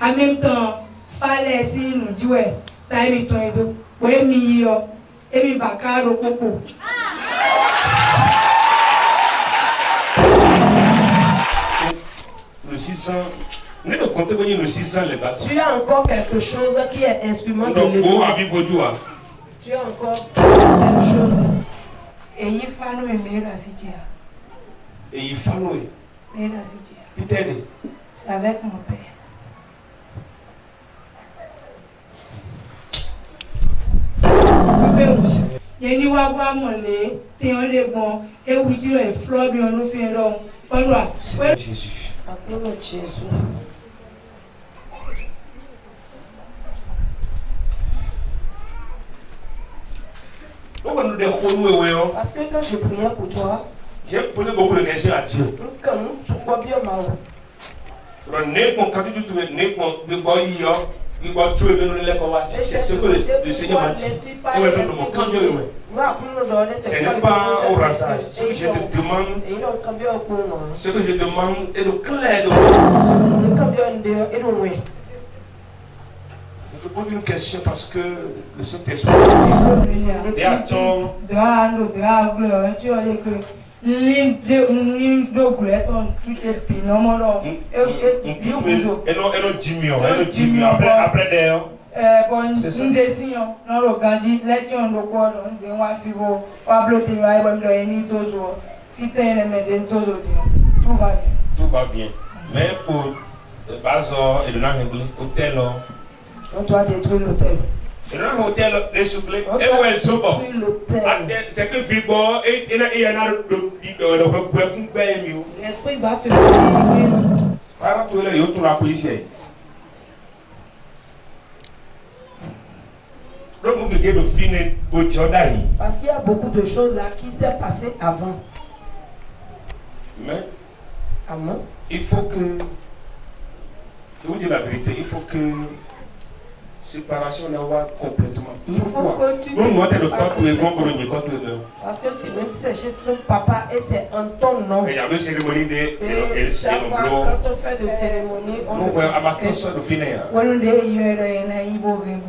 En même temps, fallait si nous jouer, t'as mis ton edo, ouais, mio, et mi bacaro coco. Le 600, nous ne comptons pas le 600 les bâtons. Tu as encore quelque chose qui est instrument de l'église. Tu as encore quelque chose. Et il faut nous aimer la cité. Et il faut nous aimer la cité. Putain. C'est avec mon père. Yeni wa gba mole te on le gbon e wi ti re flo bi on lo fi ro Olúwa Jésus àpérò Jésus parce que quand je priais pour toi j'ai posé beaucoup de questions à Dieu comme tu vois bien ma c'est ce que le Seigneur m'a dit. Ce n'est pas au hasard. Ce que je te demande, est le clair. Je te pose une question parce que le Saint-Esprit dit attends. Après d'ailleurs. Tout va bien. Mais pour Bazor et le hôtel, on doit détruire l'hôtel. Et là, l'hôtel, les souplés, et où est-ce que c'est que Bibo et il y a l'esprit va te dire. Par contre, il y a tout la police. Parce qu'il y a beaucoup de choses là qui s'est passé avant. Mais Amen. Il faut que, je vous dis la vérité, il faut que séparation soit complètement. Il faut que tu parce que si même si c'est chez ton papa et c'est en ton nom. Il y a une cérémonie de chaque fois quand on fait de cérémonie, on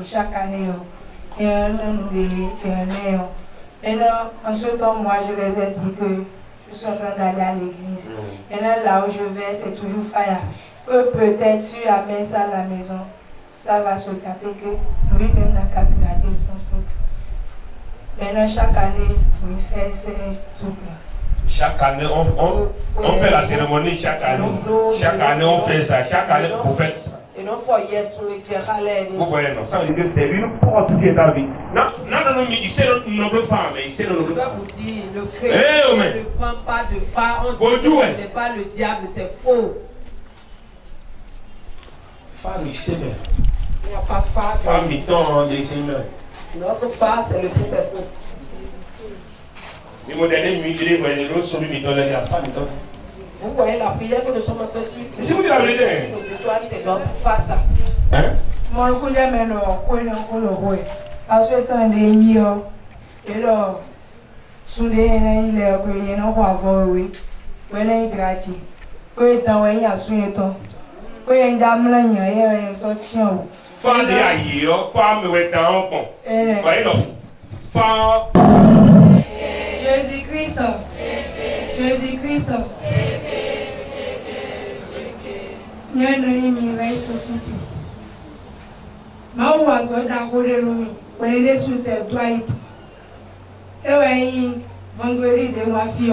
chaque année. Et en ce temps, moi, je les ai dit que je suis en train d'aller à l'église. Et là où je vais, c'est toujours fire. Que peut-être tu amènes ça à la maison, ça va se gâter que lui-même n'a qu'à gâter ton truc. Maintenant, chaque année, il fait ces trucs-là. Chaque année, on fait la cérémonie chaque année. Chaque année, on fait ça. Chaque année, on fait ça. Et non, pour yes, vous voyez, non, ça veut dire que c'est une porte qui est dans la vie. Non, mais il sait notre femme, il sait notre femme. Je vais vous dire, le chrétien ne prend pas de phare, on dit que ce n'est pas le diable, c'est faux. Femme, il sait bien. Il n'y a pas de phare. Femme, il tombe, il sait bien. Notre phare, c'est le Saint-Esprit. Les modernes, ils disent que l'autre sont mis dans la femme, il tombe. Vous voyez la prière que nous sommes en train de suivre. Je vous dis la vérité. Nos étoiles, c'est notre face. Hein? Moi, je connais maintenant, parce que tant de mieux, et là, sous les il est que y a un roi oui, que les gratuit, que tant il y a soin temps, que y a une dame là, il y a un sorti. Femme de aïe, femme de temps, bon. Voyez donc, femme. Jésus-Christ, Jésus-Christ. Il y a une société. Ma oiseau d'Aroléroumi, où il est sur tes doigts et tout. Et où il vendredi de ma fille.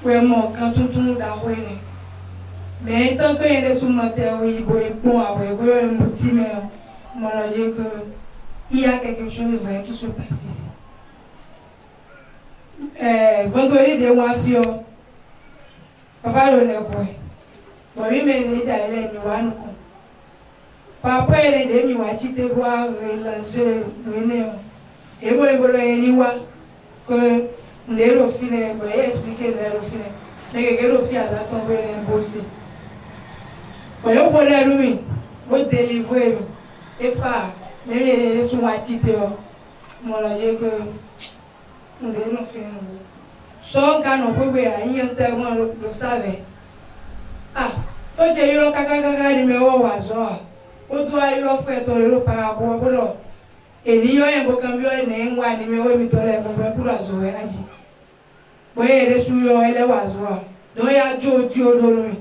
Où il manque quand tout le monde d'Aroléroumi. Mais tant qu'il est sur ma terre, il est bon à voir. Il est un petit mais moi je dis que il y a quelque chose de vrai qui se passe ici. Vendredi de ma fille, papa le l'a quoi. Bon, lui, mais il est allé à nous. Papa, il est allé à te voir relancer le néo. Et moi, il voulait que les refilés, il expliquer les refilés. Mais que les refilés à tomber dans le bossé. Bon, il voulait lui, il délivrer, et faire, mais il est sur ma petite heure. Moi, je dis que nous devons finir. Son cas, nous pouvons y intervenir, le savez. Ah, tó jẹ́ yúrọ́ kákákáká ni mẹ́wọ́ wà zọ́ à ó tó a yúrọ́ fún ẹ̀tọ́ rẹ̀ ló para kó gbọ́dọ̀ ènìyàn yẹn kó kan bí ọ̀ ní ń wà ní mẹ́wọ́ mi tọ́lẹ̀ gbogbo ẹ̀kú là zọ́ ẹ̀ ájì bóyá èrè tún yọ ẹlẹ́wà zọ́ à ló yá jó tí ó lórí mi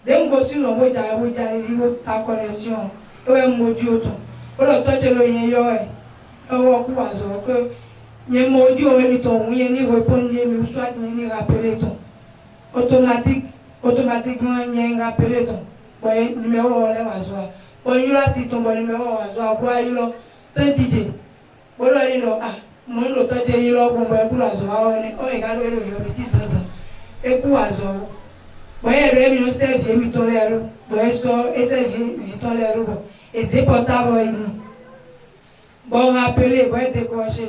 lẹ́yìn kó sínú ọ̀bọ̀ ìjà ìdíwó ta connexion ó ẹ̀ mú ojú òtún ó lọ tọ́jú ló yẹn yọ ẹ̀ ọwọ́ kú wà zọ́ pé yẹn mú ojú òwe mi tọ̀ òun yẹn ní ìwé pọ́ńdé mi oṣù àti yẹn ní rapélé tán automatiquement yẹn rapélé tán bọ̀ numéro ọ̀lẹ́ wà zọ́ à bọ̀ yín lọ sí tán bọ̀ numéro wà zọ́ à bọ̀ ayé lọ tó ń díje bọ̀ lọ yín lọ à mo ń lò tọ́jú yín lọ gbọ̀ngbọ̀ ẹ̀kú là zọ́ à ọ̀ ìka ló yẹ lóbi 600 ẹ̀kú wà zọ́ bọ̀ yẹn rẹ̀ mi ló sẹ́ẹ̀fì mi tán lẹ́rú bọ̀ yẹn sọ ẹ̀sẹ̀fì mi tán lẹ́rú bọ̀ èzé pọ̀tàbọ̀ yìí ni bọ̀ rapélé bọ̀ ẹ̀ décroché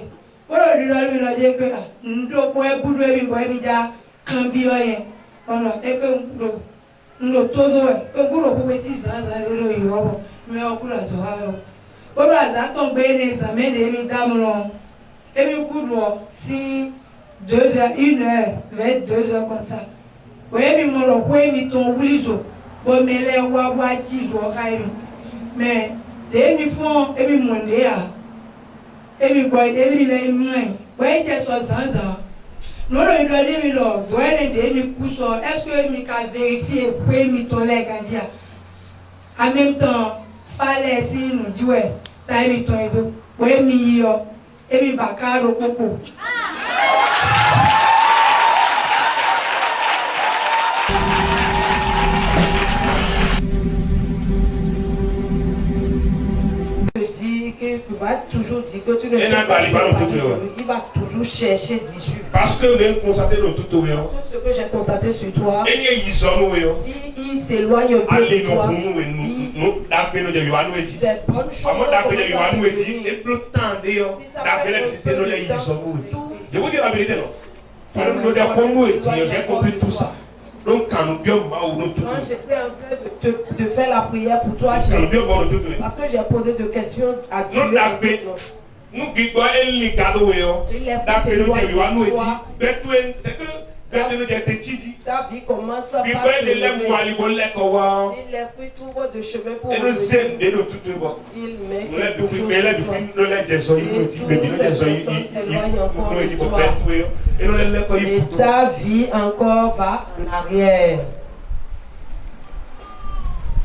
bọ̀ lọ rí lọ́ọ́ mi lọ jẹ́ pé ǹdọ́pọ̀ ẹ̀ búdó ẹ̀mí bọ̀ ẹ̀mí já kan bí ọ yẹn ọ̀nà ẹ̀kọ́ ńlò tó dó ẹ̀ pé kúrò púpẹ́ tí ìsànàzà lórí ìwọ́bọ̀ mi ọkùnrin àtọ̀ wá lọ. Bọ́lá àzátọ̀ gbé ní ìsàmẹ́lẹ̀ èmi dámú lọ èmi kúrò sí 2h 1h vers 2h comme ça. Bọ́yẹ̀ mi mọ̀ lọ kó èmi tó wúlì zò bọ́ mi lẹ́ wá jí zò ọ̀ká èmi. Mẹ́ lèmi fún èmi mọ̀ndé à èmi gbọ́ èmi lẹ́yìn mú ẹ̀ bọ́yẹ̀ jẹ́ sọ zànzàn. Nolo il doit dire lo, doit aider mi couso. Est-ce que mi ka vérifier pour mi toler gandia? En même temps, fallait si nous jouer, taille mi ton edo. Ouais mi yo, et mi bakaro popo. Tu vas toujours dire que tu ne sais pas, il va toujours chercher d'issue. Parce que vous constaté le tout au Parce que ce que j'ai constaté sur toi, si il s'éloigne un peu de toi, des bonnes choses, je vous dis la vérité, non? J'ai compris tout ça. Donc, quand nous bien j'étais en train de faire la prière pour toi, parce que j'ai posé des questions à Dieu. Nous ta vie commence par si l'esprit trouve de chemin pour revenir, il met quelque chose sur toi. Et ta vie encore va en arrière.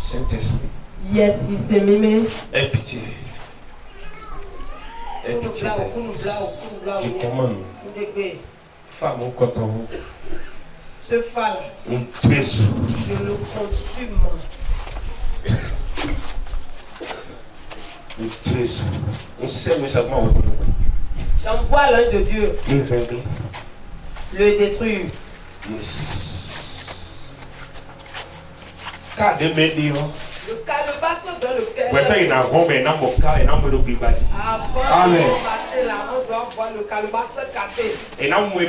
Saint-Esprit. Yes, c'est mémé. Aie pitié. Aie pitié. Je commande. Femme au coton. Ce phare, je le consume. J'envoie l'œil de Dieu. Le détruire. Yes. Car de médias. Le calebasse dans lequel. Avant de combattre là, on doit voir le calebasse cassé. Et non, on va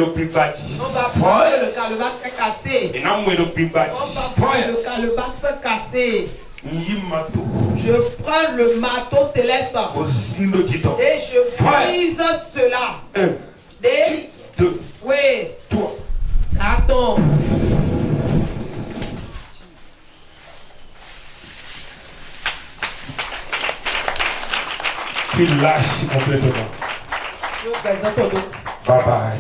voir le calebasse cassé. Et non, on va voir le calebasse cassé. Je prends le marteau céleste. Et je brise cela. 1, 2, oui. 3, 4. Tu lâches complètement. Je présente ton dos. Bye bye.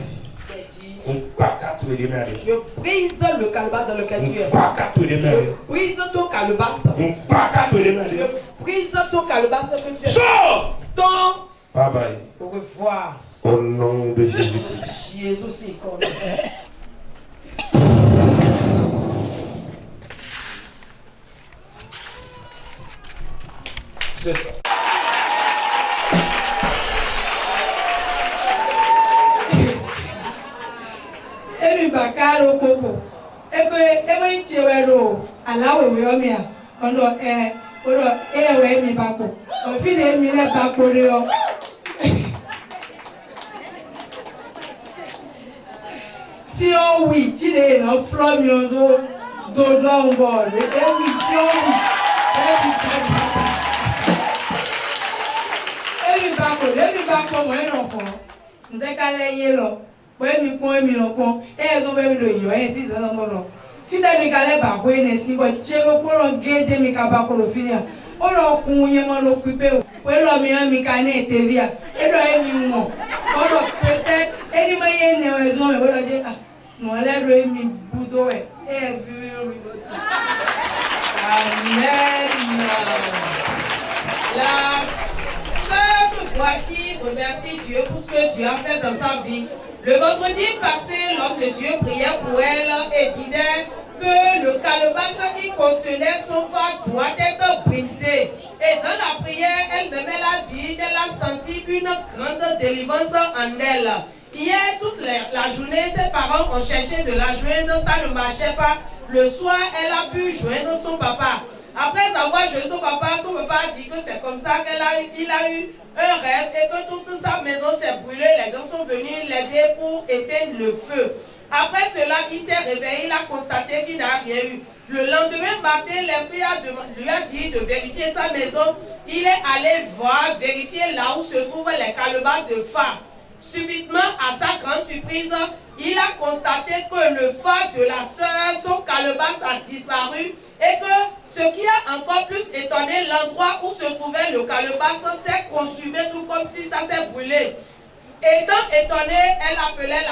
Je brise le calebasse dans lequel tu es. Je brise ton calebasse. Je brise ton calebasse que tu es. Sors! Bye bye. Au revoir. Au nom de Jésus-Christ. Jésus, c'est comme c'est ça. Emi bakaro popo. Eko nchewero alawo yomi a. Ono ewe mi bako. Ofine mi le bako re o. Si o wi jide no from yo do don god. E wi ti o wi. Emi bako mo eno fo. Ndeka le ye lo. Bọ́ẹ̀ mi pọ́n èmi lọ pọ́n tó bẹ́ẹ̀ mi lò yìí ọ̀yẹ́ sí ìsẹ́nà mọ́ lọ Fida mi kale ba ko ene si ko chego ko lo gede mi ka ba ko lo finia. O lo kun ye mo lo pipe o. Pe lo mi ka ne tevia. E do e mi mo. O lo peut-être e di ma ye ne o ezo me wo lo je ah. No le do mi budo e. E vi wi do. Amen. La sœur voici remercie Dieu pour ce que Dieu a fait dans sa vie. Le vendredi passé, l'homme de Dieu priait pour elle et disait que le calebasse qui contenait son phare doit être brisé. Et dans la prière, elle-même a dit qu'elle a senti une grande délivrance en elle. Hier, toute la journée, ses parents ont cherché de la joindre, ça ne marchait pas. Le soir, elle a pu joindre son papa. Après avoir joué son papa a dit que c'est comme ça qu'il a eu un rêve et que toute sa maison s'est brûlée. Les gens sont venus l'aider pour éteindre le feu. Après cela, il s'est réveillé, il a constaté qu'il n'a rien eu. Le lendemain matin, l'esprit lui a dit de vérifier sa maison. Il est allé voir, vérifier là où se trouvent les calebasses de phare. Subitement, à sa grande surprise, il a constaté que le phare de la sœur, son calebasse a disparu et que ce qui a encore plus étonné, l'endroit où se trouvait le calebasse s'est consumé tout comme si ça s'est brûlé. Étant étonnée, elle appelait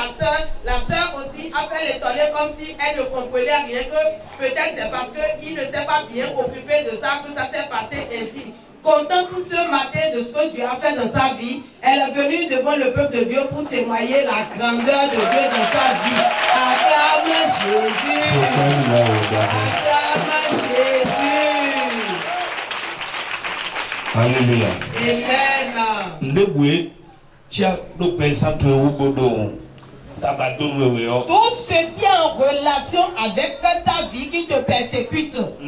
la sœur aussi a fait l'étonner comme si elle ne comprenait rien, que peut-être c'est parce qu'il ne s'est pas bien occupé de ça que ça s'est passé ainsi. Contente ce matin de ce que Dieu a fait dans sa vie, elle est venue devant le peuple de Dieu pour témoigner la grandeur de Dieu dans sa vie. Acclame Jésus. Acclame Jésus. Alléluia. Amen. Tout ce qui est en relation avec ta vie qui te persécute, je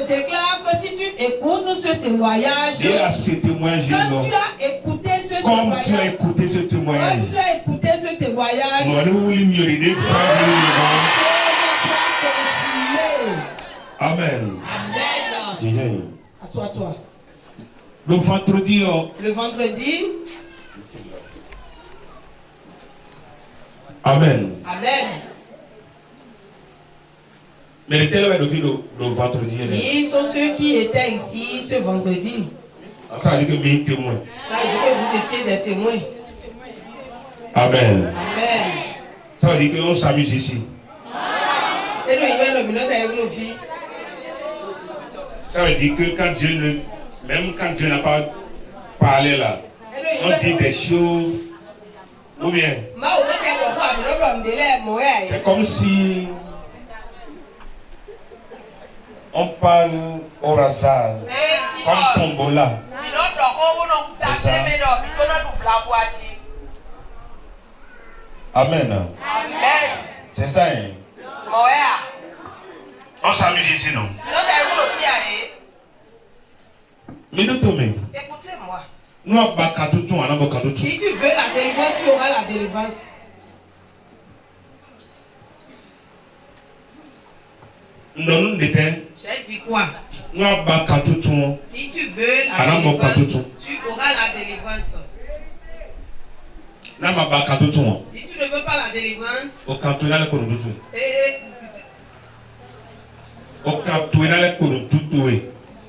déclare que si tu écoutes ce témoignage, quand tu as écouté ce témoignage, Amen. Amen. Assois-toi. Le vendredi, Amen. Amen. Mais le vendredi. Ils sont ceux qui étaient ici ce vendredi. Ça veut dire que témoins. Ça veut dire que vous étiez des témoins. Amen. Amen. Ça veut dire qu'on s'amuse ici. Et nous, il va le minute avec nos filles. Ça veut dire que quand Dieu, même quand Dieu n'a pas parlé là, on dit des choses. Ou bien, c'est comme si on parle au hasard, comme tombola. Amen. Amen. C'est ça, hein? On s'amuse ici, non? Mais nous tombons. Écoutez-moi. Si tu veux la délivrance, tu auras la délivrance. Non, j'ai dit quoi? Si tu veux la délivrance, tu auras la délivrance. Si tu ne veux pas la délivrance,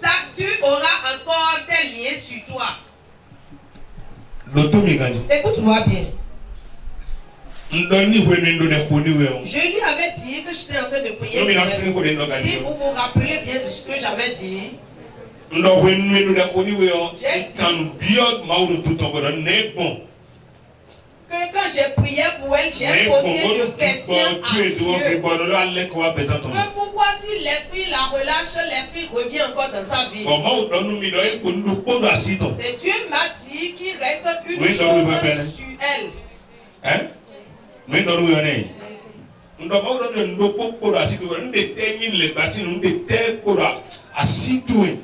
ça, tu auras encore des liens sur toi. Écoute-moi bien. Je lui avais dit que j'étais en train de prier. Si vous vous rappelez bien de ce que j'avais dit, que quand j'ai prié pour elle, j'ai posé de questions à Dieu. Que pourquoi si l'esprit la relâche, l'esprit revient encore dans sa vie. Et Dieu m'a dit qu'il reste une chose sur elle. Hein? Mais non,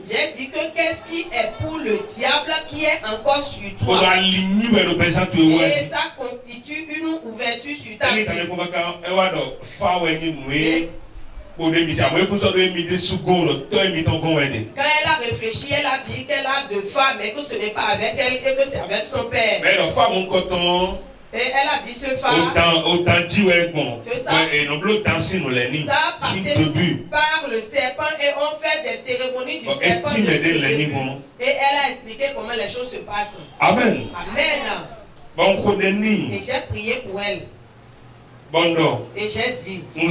j'ai dit que qu'est-ce qui est pour le diable qui est encore sur toi. Et ça constitue une ouverture sur ta vie. Quand elle a réfléchi, elle a dit qu'elle a deux femmes et que ce n'est pas avec elle et que c'est avec son père. Et elle a dit ce phare. Autant dire bon. Que ça. Et non plus danser nous les nids. Ça a passé par le serpent et on fait des cérémonies du serpent. Et elle a expliqué comment les choses se passent. Amen. Amen. Bon, et j'ai prié pour elle. Bon, et j'ai dit que je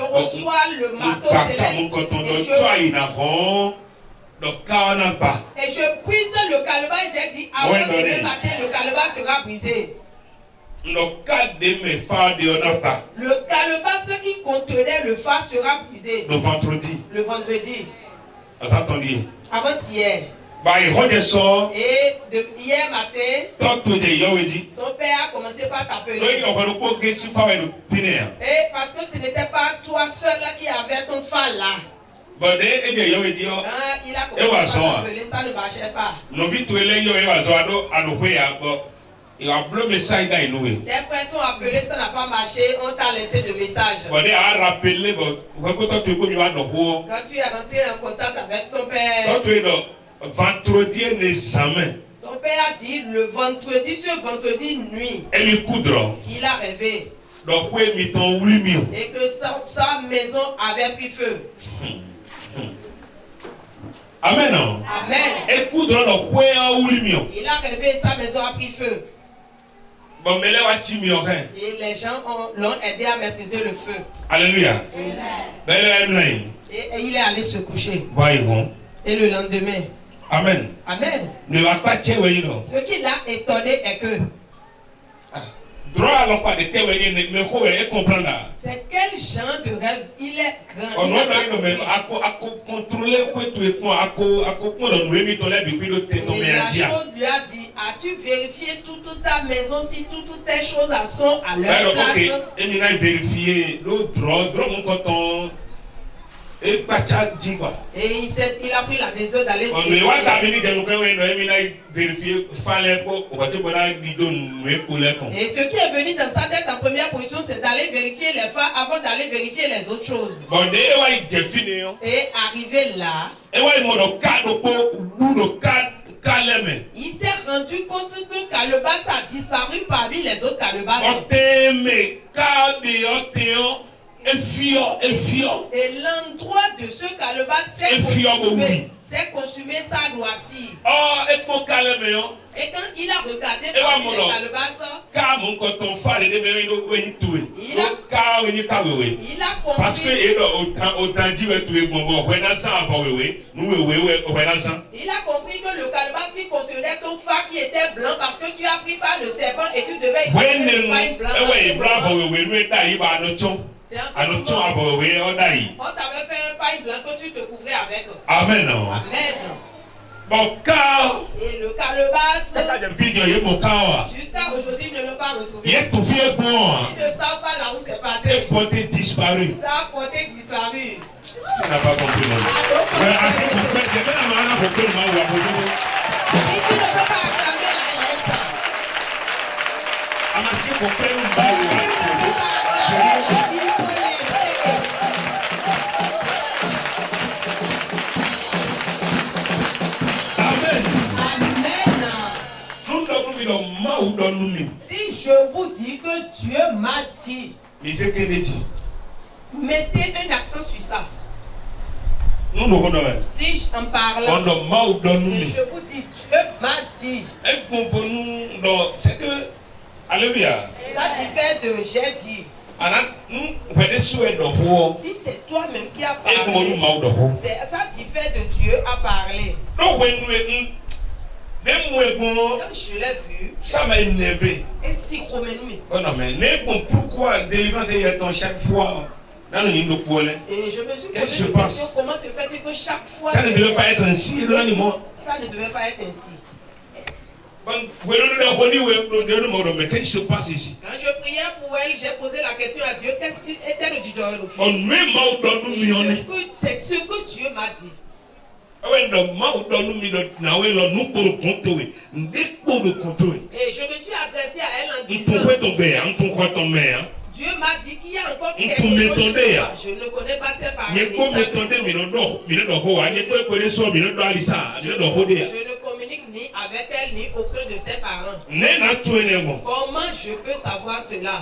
reçois le marteau céleste et je brise le calebasse. J'ai dit avant de matin le calebasse sera brisé. Le calebasse qui contenait le phare sera brisé le vendredi. Avant-hier. Et hier matin, ton père a commencé par t'appeler. Et parce que ce n'était pas toi seul là qui avait ton phare là. Il a commencé par t'appeler, ça ne marchait pas. Tes frères t'ont appelé, ça n'a pas marché, on t'a laissé de message. Quand tu es rentré en contact avec ton père, vendredi l'examen. Ton père a dit le vendredi, ce vendredi nuit, qu'il a rêvé et que sa maison avait pris feu. Amen. Amen. Il a rêvé et sa maison a pris feu. Et les gens l'ont aidé à maîtriser le feu. Alléluia. Et il est allé se coucher. Et le lendemain. Amen. Amen. Ce qui l'a étonné est que c'est quel genre de rêve il est grand. Et la chose lui a dit, as-tu vérifié toute ta maison si toutes tes choses sont à leur place? Et il a pris la décision d'aller vérifier. Et ce qui est venu dans sa tête en première position, c'est d'aller vérifier les phares avant d'aller vérifier les autres choses. Et arrivé là, il s'est rendu compte que calebasse a disparu parmi les autres calebasses. Et l'endroit de ce calebasse s'est consumé sa gloire. Et quand il a regardé parmi les calebasses, il a compris que le calebasse qui contenait ton phare qui était blanc parce que tu as pris par le serpent et tu devais y mettre une paille blanche. On t'avait fait un paille blanc que tu te couvrais avec. Amen. Amen. Et le calebasse, jusqu'à aujourd'hui, ils ne l'ont pas retrouvé. Ils ne savent pas là où c'est passé. Ça a porté disparu. Tu n'as pas compris. Si tu ne peux pas acclamer la laisse. Tu ne peux pas acclamer la si je vous dis que Dieu m'a dit, mettez un accent sur ça. Si j'en parle, et je vous dis, Dieu m'a dit. C'est que, alléluia. Ça diffère de j'ai dit. Si c'est toi-même qui as parlé, ça diffère de Dieu à parler. Quand je l'ai vu, ça m'a énervé. Et si remené. Oh non, mais pourquoi délivrance est chaque fois dans le niveau pour elle? Et je me suis posé une question, comment se fait que chaque fois ça ne devait pas être ainsi, ça ne devait pas être ainsi. Qu'est-ce qui se passe ici? Quand je priais pour elle, j'ai posé la question à Dieu, qu'est-ce qui était le Dieu au fil? C'est ce que Dieu m'a dit. Et je me suis adressé à elle en disant, Dieu m'a dit qu'il y a encore quelque chose. Je ne connais pas ses paroles. Je ne communique ni avec elle ni aucun de ses parents. Comment Comment je peux savoir cela?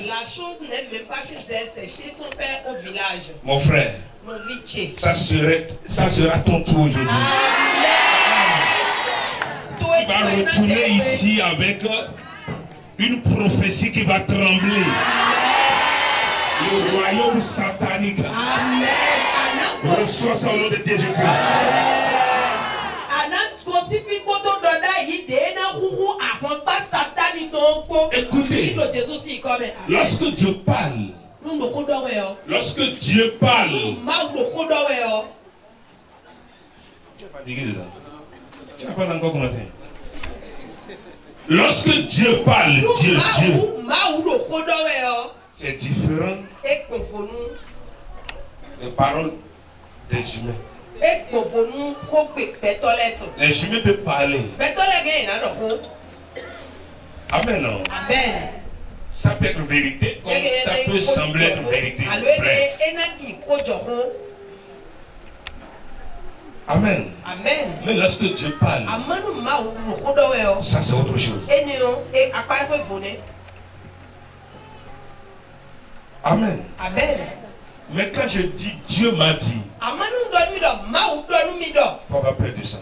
La chose n'est même pas chez elle, c'est chez son père au village. Mon frère, Mon vitier. ça sera ton tour aujourd'hui. Tu Tu vas retourner ici avec une prophétie qui va trembler. Le royaume satanique reçoit ça au nom de Jésus-Christ. Écoutez, lorsque Dieu parle, tu n'as pas encore commencé. Lorsque Dieu parle, Dieu, c'est différent des paroles des humains. Les humains peuvent parler. Amen. Non? Amen. Ça peut être vérité comme ça peut sembler être vérité. Amen. Amen. Mais lorsque Dieu parle, ça c'est autre chose. Amen. Amen. Mais quand je dis Dieu m'a dit, faut pas peur de ça.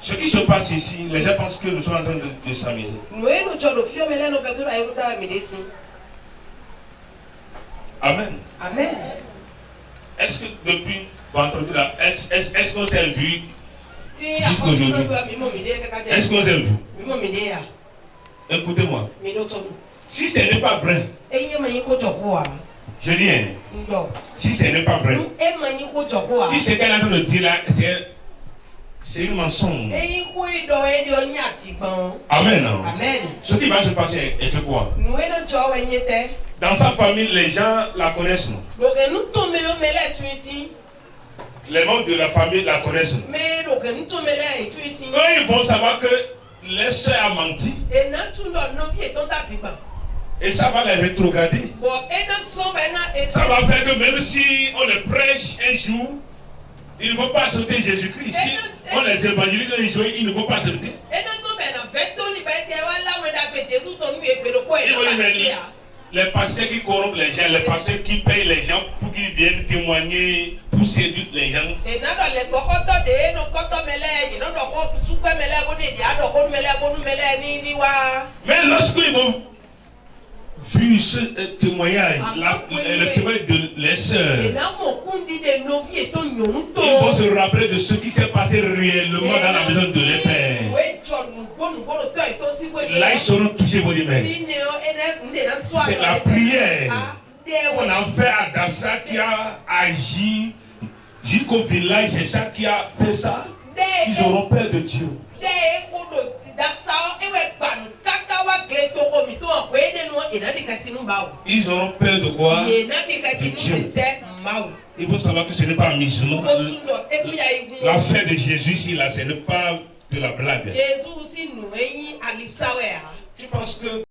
Ce qui se passe ici, les gens pensent que nous sommes en train de s'amuser. Amen. Amen. Est-ce que depuis vendredi là, est-ce qu'on s'est vu jusqu'aujourd'hui? Est-ce qu'on s'est vu? Écoutez-moi. Si ce n'est pas vrai, je dis hein, si ce n'est pas vrai, si ce qu'elle est en train de dire là, c'est une mensonge. Amen. Amen. Ce qui va se passer est que quoi? Dans sa famille, les gens la connaissent. Les membres de la famille la connaissent. Eux, ils vont savoir que les soeurs a menti. Et ça va les rétrograder. Ça va faire que même si on les prêche un jour, ils ne vont pas accepter Jésus-Christ. Si on les évangélise un jour, ils ne vont pas accepter. Les pasteurs qui corrompent les gens, les pasteurs qui payent les gens pour qu'ils viennent témoigner, pour séduire les gens. Mais lorsqu'ils vont vu ce témoignage, le témoignage de les sœurs, ils vont se rappeler de ce qui s'est passé réellement dans la maison de leur père. Là, ils seront touchés, vous dites, c'est la prière qu'on a fait à Dassa qui a agi jusqu'au village, c'est ça qui a fait ça. Ils auront peur de Dieu. Ils auront peur de quoi? De Dieu. Il faut savoir que ce n'est pas un musulman. L'affaire de Jésus ici, là, ce n'est pas de la blague. Tu penses que